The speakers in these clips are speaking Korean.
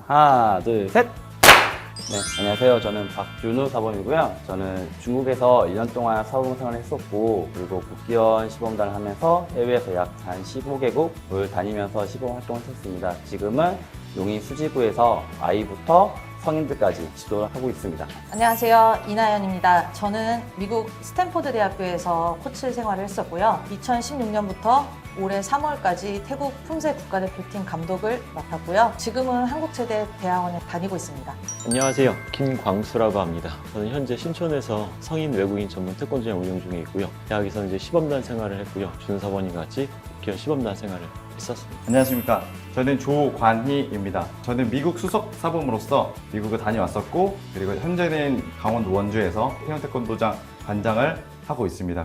하나, 둘, 셋! 네, 안녕하세요. 저는 박준우 사범이고요. 저는 중국에서 1년 동안 사범 생활을 했었고, 그리고 국기원 시범단을 하면서 해외에서 약 한 15개국을 다니면서 시범 활동을 했었습니다. 지금은 용인 수지구에서 아이부터 성인들까지 지도를 하고 있습니다. 안녕하세요. 이나연입니다. 저는 미국 스탠포드 대학교에서 코치 생활을 했었고요. 2016년부터 올해 3월까지 태국 품새 국가대표팀 감독을 맡았고요. 지금은 한국체대 대학원에 다니고 있습니다. 안녕하세요. 김광수라고 합니다. 저는 현재 신촌에서 성인 외국인 전문 태권도장 운영 중에 있고요. 대학에서는 이제 시범단 생활을 했고요. 준사번이 같이 국기원 시범단 생활을 했었습니다. 안녕하십니까. 저는 조관희입니다. 저는 미국 수석 사범으로서 미국을 다녀왔었고, 그리고 현재는 강원도 원주에서 태권도장 관장을 하고 있습니다.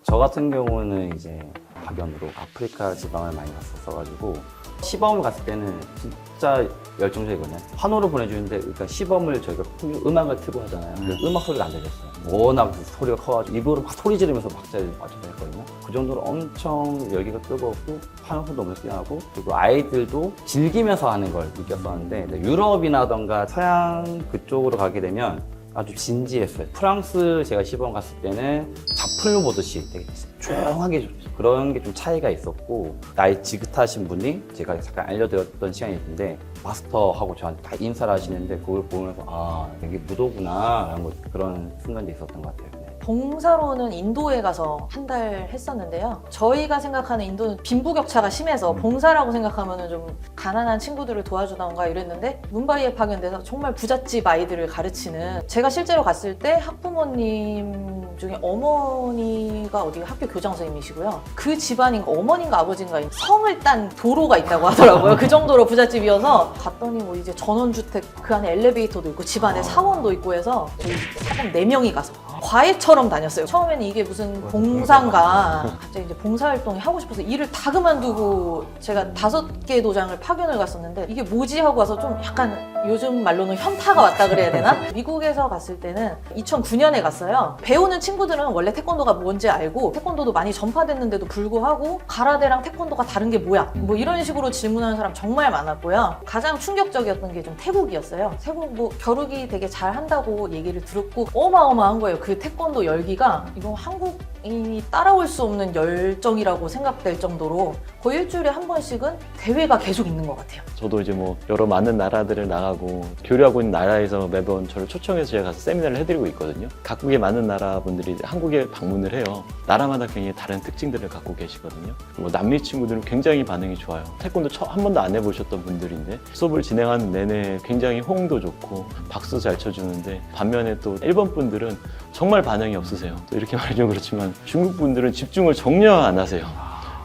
저 같은 경우는 이제 박연으로 아프리카 지방을 많이 갔었어가지고 시범을 갔을 때는 진짜 열정적이거든요. 환호를 보내주는데, 그러니까 시범을 저희가 음악을 틀고 하잖아요. 근데 음악 소리가 안 들렸어요. 워낙 소리가 커가지고 입으로 막 소리 지르면서 박자를 맞춰서 했거든요. 그 정도로 엄청 열기가 뜨거웠고 환호도 너무 뛰어나고, 그리고 아이들도 즐기면서 하는 걸 느꼈었는데, 유럽이나던가 서양 그쪽으로 가게 되면 아주 진지했어요. 프랑스 제가 시범 갔을 때는 작품을 보듯이 되게 조용하게 그런 게 좀 차이가 있었고, 나이 지긋하신 분이 제가 잠깐 알려드렸던 시간이 있는데 마스터하고 저한테 다 인사를 하시는데, 그걸 보면서 아, 여기 무도구나 라는 그런 순간도 있었던 것 같아요. 네. 봉사로는 인도에 가서 한 달 했었는데요. 저희가 생각하는 인도는 빈부격차가 심해서 봉사라고 생각하면 좀 가난한 친구들을 도와주던가 이랬는데, 뭄바이에 파견돼서 정말 부잣집 아이들을 가르치는, 제가 실제로 갔을 때 학부모님 중에 어머니가 어디 학교 교장 선생님이시고요. 그 집안인가 어머니인가 아버지인가 성을 딴 도로가 있다고 하더라고요. 그 정도로 부잣집이어서 갔더니 뭐 이제 전원주택 그 안에 엘리베이터도 있고 집 안에 사원도 있고 해서 저희 사범 4명이 가서 과외처럼 다녔어요. 처음에는 이게 무슨 봉사인가, 갑자기 이제 봉사활동이 하고 싶어서 일을 다 그만두고 제가 5개 도장을 파견을 갔었는데, 이게 뭐지 하고 와서 좀 약간 요즘 말로는 현타가 왔다 그래야 되나? 미국에서 갔을 때는 2009년에 갔어요. 배우는 친구들은 원래 태권도가 뭔지 알고 태권도도 많이 전파됐는데도 불구하고 가라데랑 태권도가 다른 게 뭐야? 뭐 이런 식으로 질문하는 사람 정말 많았고요. 가장 충격적이었던 게 좀 태국이었어요. 태국 뭐 겨루기 되게 잘 한다고 얘기를 들었고 어마어마한 거예요. 그 태권도 열기가 이거 한국인이 따라올 수 없는 열정이라고 생각될 정도로 거의 일주일에 한 번씩은 대회가 계속 있는 것 같아요. 저도 이제 뭐 여러 많은 나라들을 나가고 교류하고 있는 나라에서 매번 저를 초청해서 제가 가서 세미나를 해드리고 있거든요. 각국의 많은 나라 분들이 한국에 방문을 해요. 나라마다 굉장히 다른 특징들을 갖고 계시거든요. 뭐 남미 친구들은 굉장히 반응이 좋아요. 태권도 한 번도 안 해보셨던 분들인데 수업을 진행하는 내내 굉장히 호응도 좋고 박수 잘 쳐주는데, 반면에 또 일본 분들은 정말 반응이 없으세요. 또 이렇게 말이 좀 그렇지만 중국 분들은 집중을 전혀 안 하세요.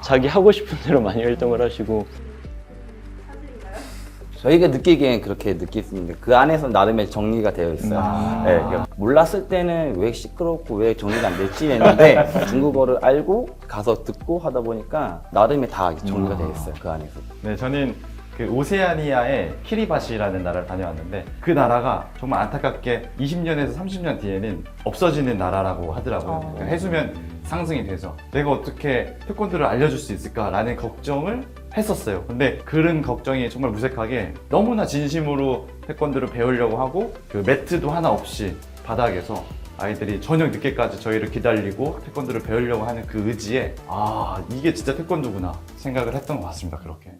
자기 하고 싶은 대로 많이 활동을 하시고. 저희가 느끼기엔 그렇게 느끼는데 그 안에서 나름의 정리가 되어 있어요. 네, 그러니까 몰랐을 때는 왜 시끄럽고 왜 정리가 안 됐지 했는데 중국어를 알고 가서 듣고 하다 보니까 나름의 다 정리가 되어 있어요. 그 안에서. 네, 저는 그 오세아니아의 키리바시라는 나라를 다녀왔는데, 그 나라가 정말 안타깝게 20년에서 30년 뒤에는 없어지는 나라라고 하더라고요. 그러니까 해수면 상승이 돼서 내가 어떻게 태권도를 알려줄 수 있을까라는 걱정을 했었어요. 근데 그런 걱정이 정말 무색하게 너무나 진심으로 태권도를 배우려고 하고, 그 매트도 하나 없이 바닥에서 아이들이 저녁 늦게까지 저희를 기다리고 태권도를 배우려고 하는 그 의지에 아, 이게 진짜 태권도구나 생각을 했던 것 같습니다. 그렇게.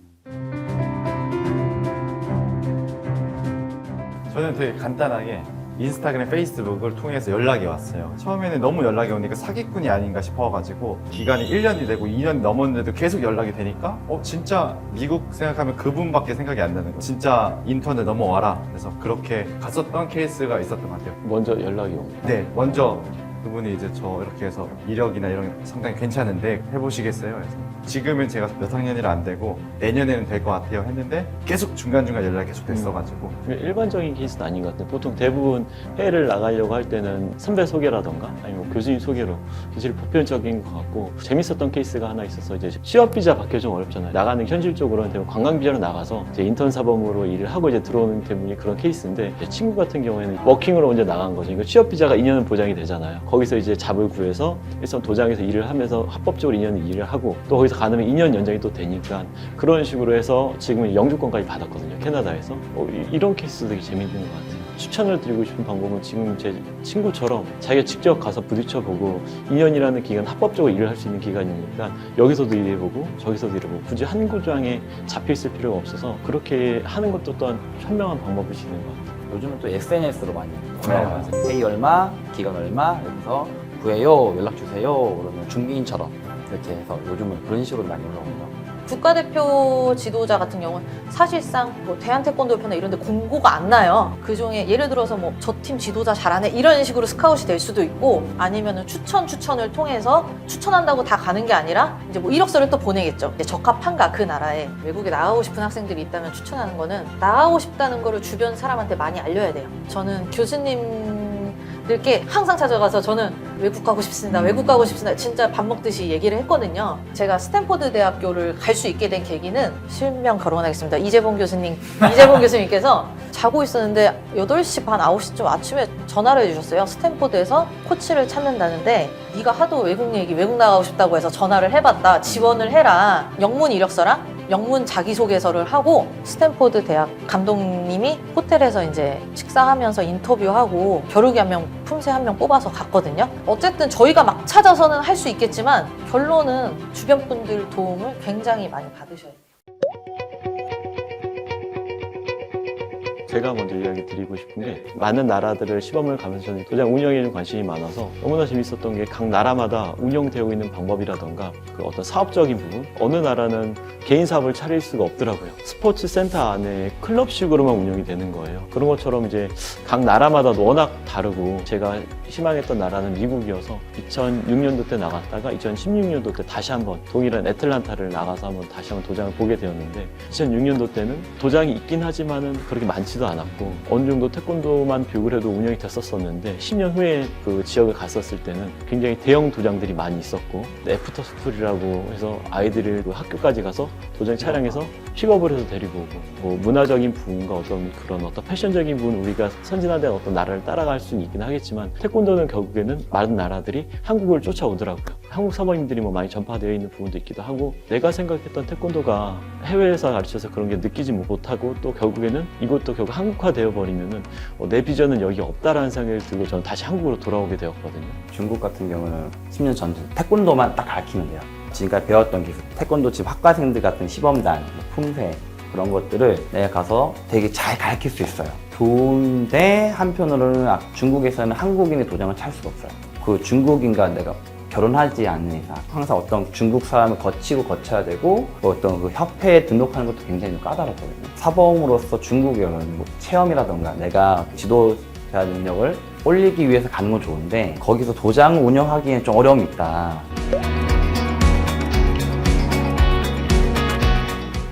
저는 되게 간단하게 인스타그램, 페이스북을 통해서 연락이 왔어요. 처음에는 너무 연락이 오니까 사기꾼이 아닌가 싶어가지고 기간이 1년이 되고 2년이 넘었는데도 계속 연락이 되니까 진짜 미국 생각하면 그분밖에 생각이 안 나는 거예요. 진짜 인턴에 넘어와라. 그래서 그렇게 갔었던 케이스가 있었던 것 같아요. 먼저 연락이 옵니다. 네, 먼저 그분이 이제 저 이렇게 해서 이력이나 이런 게 상당히 괜찮은데 해보시겠어요? 그래서 지금은 제가 몇 학년이라 안 되고 내년에는 될 것 같아요 했는데 계속 중간중간 연락이 계속 됐어가지고. 일반적인 케이스는 아닌 것 같아요. 보통 대부분 해외를 나가려고 할 때는 선배 소개라던가 아니면 교수님 소개로 제일 보편적인 것 같고, 재밌었던 케이스가 하나 있어서 이제 취업 비자 받기 좀 어렵잖아요. 나가는 현실적으로는 대부분 관광 비자로 나가서 이제 인턴 사범으로 일을 하고 이제 들어오는 때문에 그런 케이스인데, 제 친구 같은 경우에는 워킹으로 먼저 나간 거죠. 이거 취업 비자가 2년은 보장이 되잖아요. 거기서 이제 잡을 구해서 일선 도장에서 일을 하면서 합법적으로 2년 일을 하고 또 거기서 가능하면 2년 연장이 또 되니까 그런 식으로 해서 지금은 영주권까지 받았거든요. 캐나다에서. 이런 케이스도 되게 재밌는 것 같아요. 추천을 드리고 싶은 방법은 지금 제 친구처럼 자기가 직접 가서 부딪혀보고 2년이라는 기간 합법적으로 일을 할 수 있는 기간이니까 여기서도 일해보고 저기서도 일해보고 굳이 한 구장에 잡혀 있을 필요가 없어서 그렇게 하는 것도 또한 현명한 방법이시는 것 같아요. 요즘은 또 SNS로 많이 올라가요. 페이 얼마, 기간 얼마, 여기서 구해요, 연락 주세요. 그러면 중개인처럼 이렇게 해서 요즘은 그런 식으로 많이 올라옵니다. 국가대표 지도자 같은 경우는 사실상 뭐 대한태권도협회나 이런 데 공고가 안 나요. 그중에 예를 들어서 뭐 저 팀 지도자 잘하네 이런 식으로 스카웃이 될 수도 있고 아니면은 추천을 통해서 추천한다고 다 가는 게 아니라 이제 뭐 이력서를 또 보내겠죠. 이제 적합한가 그 나라에 외국에 나가고 싶은 학생들이 있다면 추천하는 거는 나가고 싶다는 거를 주변 사람한테 많이 알려야 돼요. 저는 교수님들께 항상 찾아가서 저는 외국 가고 싶습니다. 외국 가고 싶습니다. 진짜 밥 먹듯이 얘기를 했거든요. 제가 스탠포드 대학교를 갈 수 있게 된 계기는 실명 거론하겠습니다. 이재봉 교수님께서 자고 있었는데 8시 반, 9시쯤 아침에 전화를 해주셨어요. 스탠포드에서 코치를 찾는다는데 네가 하도 외국 나가고 싶다고 해서 전화를 해봤다. 지원을 해라. 영문 이력서랑 영문 자기소개서를 하고 스탠포드 대학 감독님이 호텔에서 이제 식사하면서 인터뷰하고 겨루기 한 명, 품새 한 명 뽑아서 갔거든요. 어쨌든 저희가 막 찾아서는 할 수 있겠지만 결론은 주변 분들 도움을 굉장히 많이 받으셔야 돼요. 제가 먼저 이야기 드리고 싶은 게 많은 나라들을 시범을 가면서 저는 도장 운영에 좀 관심이 많아서 너무나 재밌었던 게 각 나라마다 운영되고 있는 방법이라던가 그 어떤 사업적인 부분 어느 나라는 개인 사업을 차릴 수가 없더라고요. 스포츠 센터 안에 클럽식으로만 운영이 되는 거예요. 그런 것처럼 이제 각 나라마다 워낙 다르고 제가 희망했던 나라는 미국이어서 2006년도 때 나갔다가 2016년도 때 다시 한번 동일한 애틀란타를 나가서 한번 다시 한번 도장을 보게 되었는데 2006년도 때는 도장이 있긴 하지만은 그렇게 많지도 않았고 어느 정도 태권도만 교육을 해도 운영이 됐었었는데 10년 후에 그 지역을 갔었을 때는 굉장히 대형 도장들이 많이 있었고 애프터 스쿨이라고 해서 아이들을 그 학교까지 가서 도장 촬영해서 픽업을 해서 데리고 오고 뭐 문화적인 부분과 어떤 패션적인 부분 우리가 선진화된 어떤 나라를 따라갈 수는 있긴 하겠지만 태권도는 결국에는 많은 나라들이 한국을 쫓아오더라고요. 한국 사모님들이 뭐 많이 전파되어 있는 부분도 있기도 하고 내가 생각했던 태권도가 해외에서 가르쳐서 그런 게 느끼지 못하고 또 결국에는 이것도 결국 한국화되어 버리면은 내 비전은 여기 없다라는 생각을 들고 저는 다시 한국으로 돌아오게 되었거든요. 중국 같은 경우는 10년 전 태권도만 딱 가르치면 돼요. 지금까지 배웠던 기술, 태권도 지금 학과생들 같은 시범단, 품새 그런 것들을 내가 가서 되게 잘 가르칠 수 있어요. 좋은데 한편으로는 중국에서는 한국인의 도장을 찰 수가 없어요. 그 중국인과 내가 결혼하지 않는 이상 항상 어떤 중국 사람을 거쳐야 되고 뭐 어떤 그 협회에 등록하는 것도 굉장히 까다롭거든요. 사범으로서 중국에 뭐 체험이라던가 내가 지도자 능력을 올리기 위해서 가는 건 좋은데 거기서 도장을 운영하기에는 좀 어려움이 있다.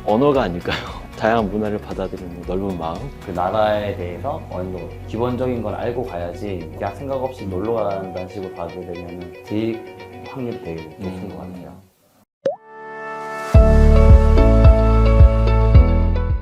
언어가 아닐까요? 다양한 문화를 받아들이는 넓은 마음. 그 나라에 대해서 어느 정도 기본적인 걸 알고 가야지 약 생각 없이 놀러 간다는 식으로 받아들이면 득 확률이 되게 높은 것 같아요.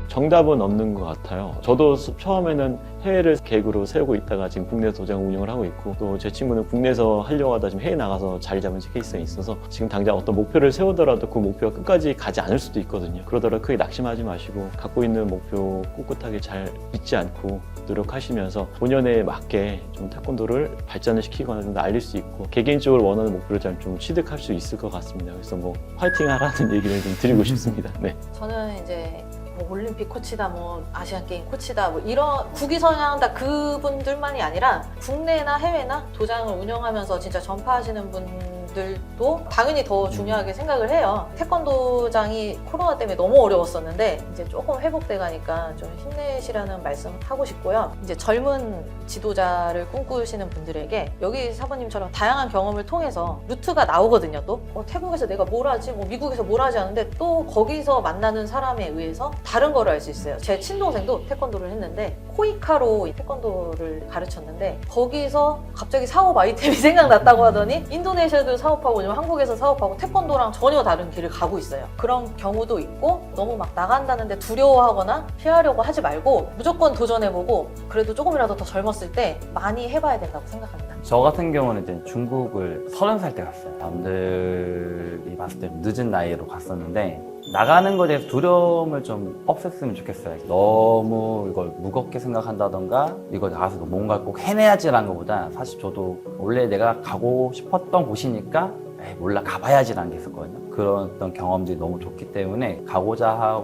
정답은 없는 것 같아요. 저도 처음에는 해외를 계획으로 세우고 있다가 지금 국내에서 도장 운영을 하고 있고 또 제 친구는 국내에서 하려고 하다 지금 해외 나가서 자리 잡은 케이스가 있어서 지금 당장 어떤 목표를 세우더라도 그 목표가 끝까지 가지 않을 수도 있거든요. 그러더라도 크게 낙심하지 마시고 갖고 있는 목표 꿋꿋하게 잘 잊지 않고 노력하시면서 본연에 맞게 좀 태권도를 발전을 시키거나 좀 더 알릴 수 있고 개개인적으로 원하는 목표를 잘 좀 취득할 수 있을 것 같습니다. 그래서 뭐 화이팅 하라는 얘기를 좀 드리고 싶습니다. 네. 저는 이제 뭐 올림픽 코치다, 뭐 아시안 게임 코치다, 뭐 이런 국위 선양다 그분들만이 아니라 국내나 해외나 도장을 운영하면서 진짜 전파하시는 분들도 당연히 더 중요하게 생각을 해요. 태권도장이 코로나 때문에 너무 어려웠었는데 이제 조금 회복돼 가니까 좀 힘내시라는 말씀을 하고 싶고요. 이제 젊은 지도자를 꿈꾸시는 분들에게 여기 사부님처럼 다양한 경험을 통해서 루트가 나오거든요. 또 태국에서 내가 뭘 하지, 뭐 미국에서 뭘 하지 않는데 또 거기서 만나는 사람에 의해서 다른 거를 알 수 있어요. 제 친동생도 태권도를 했는데 코이카로 태권도를 가르쳤는데 거기서 갑자기 사업 아이템이 생각났다고 하더니 인도네시아도 사업하고 한국에서 사업하고 태권도랑 전혀 다른 길을 가고 있어요. 그런 경우도 있고 너무 막 나간다는데 두려워하거나 피하려고 하지 말고 무조건 도전해보고 그래도 조금이라도 더 젊었을 때 많이 해봐야 된다고 생각합니다. 저 같은 경우는 이제 중국을 30살 때 갔어요. 남들이 봤을 때 늦은 나이로 갔었는데 나가는 것에 대해서 두려움을 좀 없앴으면 좋겠어요. 너무 이걸 무겁게 생각한다던가 이걸 나가서 뭔가 꼭 해내야지라는 것보다 사실 저도 원래 내가 가고 싶었던 곳이니까 에이, 몰라 가봐야지라는 게 있었거든요. 그런 어떤 경험들이 너무 좋기 때문에 가고자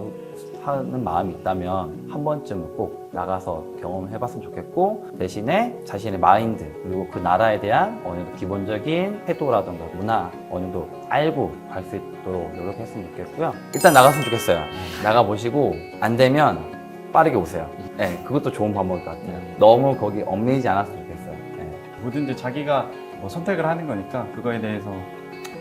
하는 마음이 있다면 한 번쯤은 꼭 나가서 경험해봤으면 좋겠고 대신에 자신의 마인드 그리고 그 나라에 대한 어느 정도 기본적인 태도라든가 문화 어느 정도 알고 갈 수 있도록 노력했으면 좋겠고요. 일단 나갔으면 좋겠어요. 나가보시고 안 되면 빠르게 오세요. 네, 그것도 좋은 방법일 것 같아요. 너무 거기 얽매이지 않았으면 좋겠어요. 네. 뭐든지 자기가 뭐 선택을 하는 거니까 그거에 대해서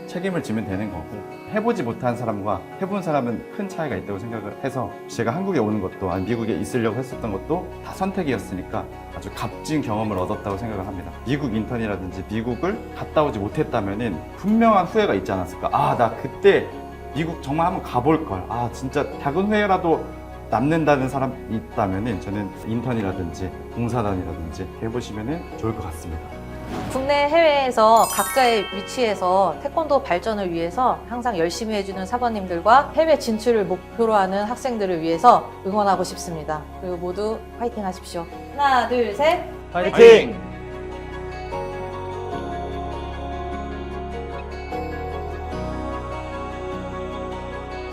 책임을 지면 되는 거고 해보지 못한 사람과 해본 사람은 큰 차이가 있다고 생각을 해서 제가 한국에 오는 것도 아니 미국에 있으려고 했었던 것도 다 선택이었으니까 아주 값진 경험을 얻었다고 생각을 합니다. 미국 인턴이라든지 미국을 갔다 오지 못했다면은 분명한 후회가 있지 않았을까. 아, 나 그때 미국 정말 한번 가볼 걸. 아, 진짜 작은 후회라도 남는다는 사람 있다면은 저는 인턴이라든지 봉사단이라든지 해보시면은 좋을 것 같습니다. 국내 해외에서 각자의 위치에서 태권도 발전을 위해서 항상 열심히 해주는 사관님들과 해외 진출을 목표로 하는 학생들을 위해서 응원하고 싶습니다. 그리고 모두 화이팅 하십시오. 하나, 둘, 셋. 화이팅!